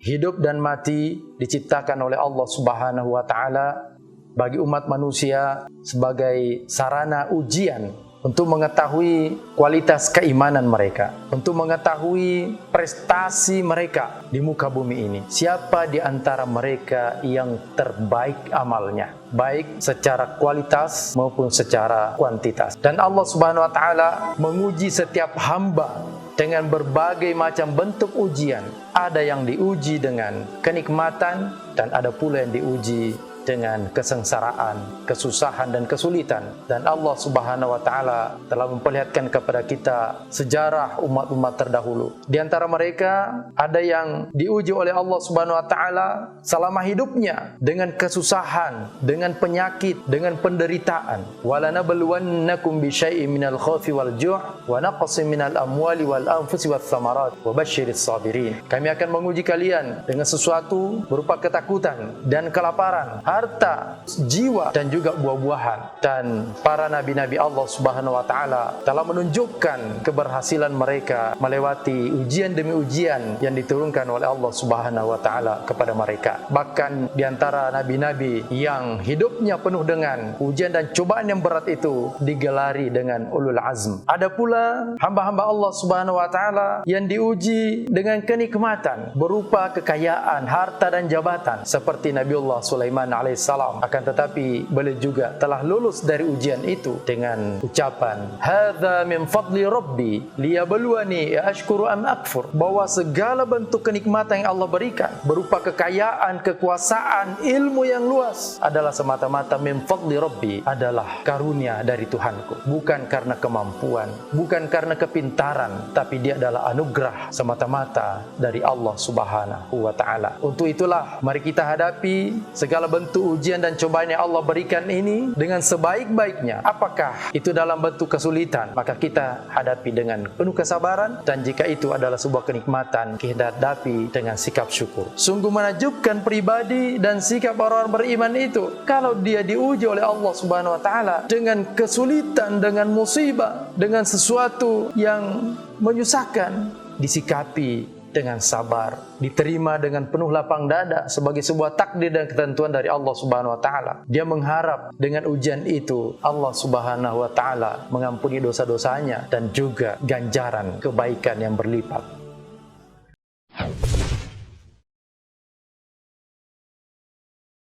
Hidup dan mati diciptakan oleh Allah Subhanahu wa taala bagi umat manusia sebagai sarana ujian untuk mengetahui kualitas keimanan mereka, untuk mengetahui prestasi mereka di muka bumi ini. Siapa di antara mereka yang terbaik amalnya, baik secara kualitas maupun secara kuantitas. Dan Allah Subhanahu wa taala menguji setiap hamba dengan berbagai macam bentuk ujian. Ada yang diuji dengan kenikmatan dan ada pula yang diuji dengan kesengsaraan, kesusahan dan kesulitan. Dan Allah Subhanahu wa taala telah memperlihatkan kepada kita sejarah umat-umat terdahulu. Di antara mereka ada yang diuji oleh Allah Subhanahu wa taala selama hidupnya dengan kesusahan, dengan penyakit, dengan penderitaan. Walanabluwannakum bisyai'in minal khaufi wal ju' wa naqsin minal amwali wal anfusi wath thamarat wa basyiris sabirin. Kami akan menguji kalian dengan sesuatu berupa ketakutan dan kelaparan, harta, jiwa dan juga buah-buahan. Dan para nabi-nabi Allah Subhanahu wa taala telah menunjukkan keberhasilan mereka melewati ujian demi ujian yang diturunkan oleh Allah Subhanahu wa taala kepada mereka. Bahkan di antara nabi-nabi yang hidupnya penuh dengan ujian dan cobaan yang berat itu digelari dengan ulul azm. Ada pula hamba-hamba Allah Subhanahu wa taala yang diuji dengan kenikmatan berupa kekayaan, harta dan jabatan seperti Nabiullah Sulaiman alaihissalam. Akan tetapi beliau juga telah lulus dari ujian itu dengan ucapan hadza min fadli rabbi liyabluwani ashkuru am akfur, bahwa segala bentuk kenikmatan yang Allah berikan berupa kekayaan, kekuasaan, ilmu yang luas adalah semata-mata min fadli rabbi, adalah karunia dari Tuhanku, bukan karena kemampuan, bukan karena kepintaran, tapi dia adalah anugerah semata-mata dari Allah Subhanahu wa taala. Untuk itulah mari kita hadapi segala bentuk ujian dan cobaan yang Allah berikan ini dengan sebaik-baiknya. Apakah itu dalam bentuk kesulitan, maka kita hadapi dengan penuh kesabaran, dan jika itu adalah sebuah kenikmatan, kita hadapi dengan sikap syukur. Sungguh menakjubkan pribadi dan sikap orang beriman itu kalau dia diuji oleh Allah Subhanahu wa taala dengan kesulitan, dengan musibah, dengan sesuatu yang menyusahkan, disikapi dengan sabar, diterima dengan penuh lapang dada sebagai sebuah takdir dan ketentuan dari Allah Subhanahu wa taala. Dia mengharap dengan ujian itu Allah Subhanahu wa taala mengampuni dosa-dosanya dan juga ganjaran kebaikan yang berlipat.